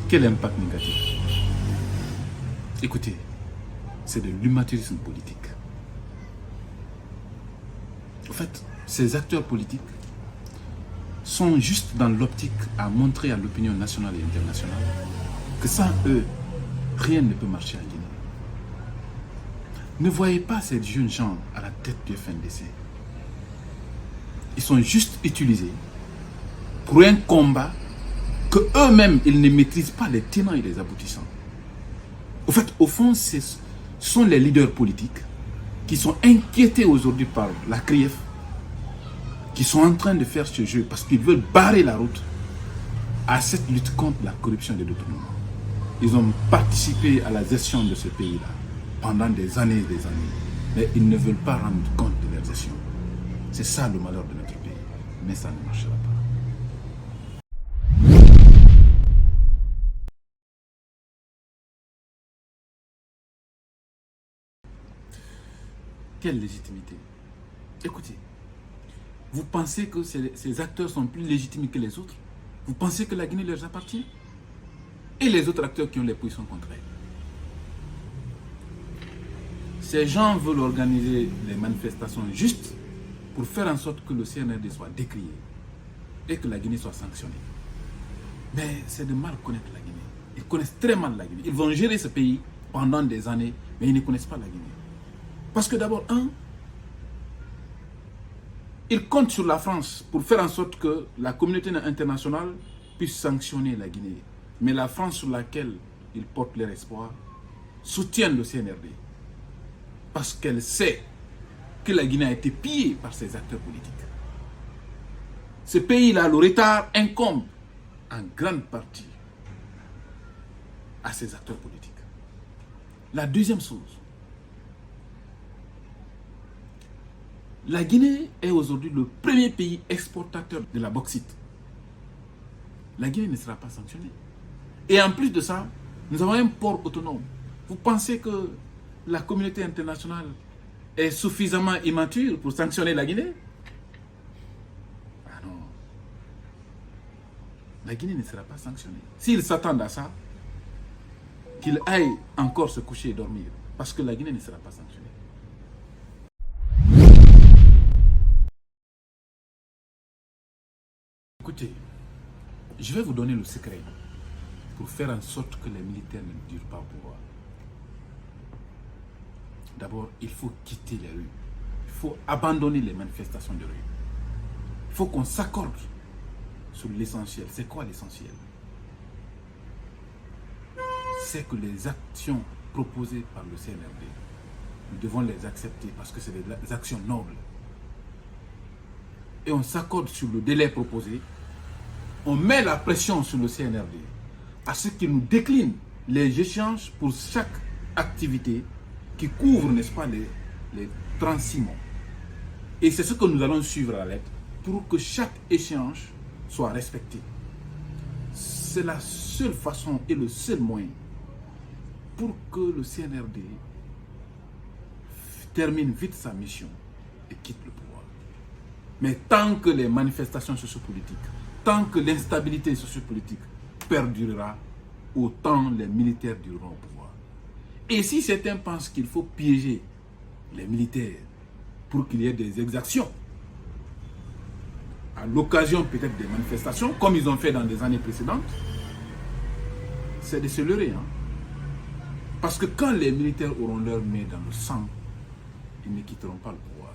Quel impact négatif? Écoutez, c'est de l'humanitarisme politique. En fait, ces acteurs politiques sont juste dans l'optique à montrer à l'opinion nationale et internationale que sans eux, rien ne peut marcher en Guinée. Ne voyez pas ces jeunes gens à la tête du FNDC. Ils sont juste utilisés pour un combat que eux-mêmes, ils ne maîtrisent pas les tenants et les aboutissants. En fait, au fond, ce sont les leaders politiques qui sont inquiétés aujourd'hui par la CRIEF, qui sont en train de faire ce jeu parce qu'ils veulent barrer la route à cette lutte contre la corruption et le détournement. Ils ont participé à la gestion de ce pays-là pendant des années et des années, mais ils ne veulent pas rendre compte de leur gestion. C'est ça le malheur de notre pays, mais ça ne marchera pas. Quelle légitimité? Écoutez, vous pensez que ces acteurs sont plus légitimes que les autres? Vous pensez que la Guinée leur appartient? Et les autres acteurs qui ont les positions contraires? Ces gens veulent organiser les manifestations justes pour faire en sorte que le CNRD soit décrié et que la Guinée soit sanctionnée. Mais c'est de mal connaître la Guinée. Ils connaissent très mal la Guinée. Ils vont gérer ce pays pendant des années, mais ils ne connaissent pas la Guinée. Parce que d'abord, ils comptent sur la France pour faire en sorte que la communauté internationale puisse sanctionner la Guinée. Mais la France sur laquelle ils portent leur espoir soutient le CNRD. Parce qu'elle sait que la Guinée a été pillée par ses acteurs politiques. Ce pays-là, le retard incombe en grande partie à ses acteurs politiques. La deuxième chose, la Guinée est aujourd'hui le premier pays exportateur de la bauxite. La Guinée ne sera pas sanctionnée. Et en plus de ça, nous avons un port autonome. Vous pensez que la communauté internationale est suffisamment immature pour sanctionner la Guinée? Ah non. La Guinée ne sera pas sanctionnée. S'ils s'attendent à ça, qu'ils aillent encore se coucher et dormir. Parce que la Guinée ne sera pas sanctionnée. Écoutez, je vais vous donner le secret pour faire en sorte que les militaires ne durent pas au pouvoir. D'abord, il faut quitter les rues. Il faut abandonner les manifestations de rue. Il faut qu'on s'accorde sur l'essentiel. C'est quoi l'essentiel? C'est que les actions proposées par le CNRD, nous devons les accepter parce que c'est des actions nobles. Et on s'accorde sur le délai proposé. On met la pression sur le CNRD à ce qu'il nous décline les échanges pour chaque activité qui couvre, n'est-ce pas, les 36 mois. Et c'est ce que nous allons suivre à la lettre pour que chaque échange soit respecté. C'est la seule façon et le seul moyen pour que le CNRD termine vite sa mission et quitte le pouvoir. Mais tant que les manifestations sociopolitiques, tant que l'instabilité sociopolitique perdurera, autant les militaires dureront au pouvoir. Et si certains pensent qu'il faut piéger les militaires pour qu'il y ait des exactions, à l'occasion peut-être des manifestations, comme ils ont fait dans les années précédentes, c'est de se leurrer. Parce que quand les militaires auront leur main dans le sang, ils ne quitteront pas le pouvoir.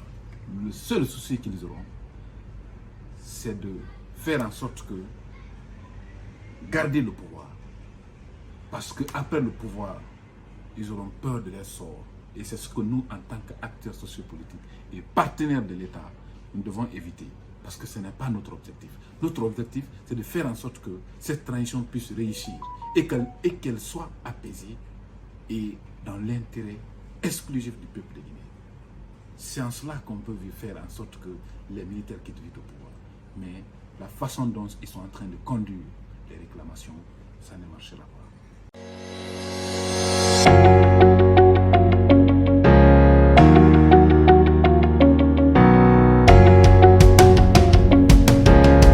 Le seul souci qu'ils auront, c'est de faire en sorte que garder le pouvoir. Parce qu'après le pouvoir, ils auront peur de leur sort. Et c'est ce que nous, en tant qu'acteurs sociopolitiques et partenaires de l'État, nous devons éviter. Parce que ce n'est pas notre objectif. Notre objectif, c'est de faire en sorte que cette transition puisse réussir et qu'elle soit apaisée et dans l'intérêt exclusif du peuple de Guinée. C'est en cela qu'on peut faire en sorte que les militaires quittent vite au pouvoir. Mais la façon dont ils sont en train de conduire les réclamations, ça ne marchera pas.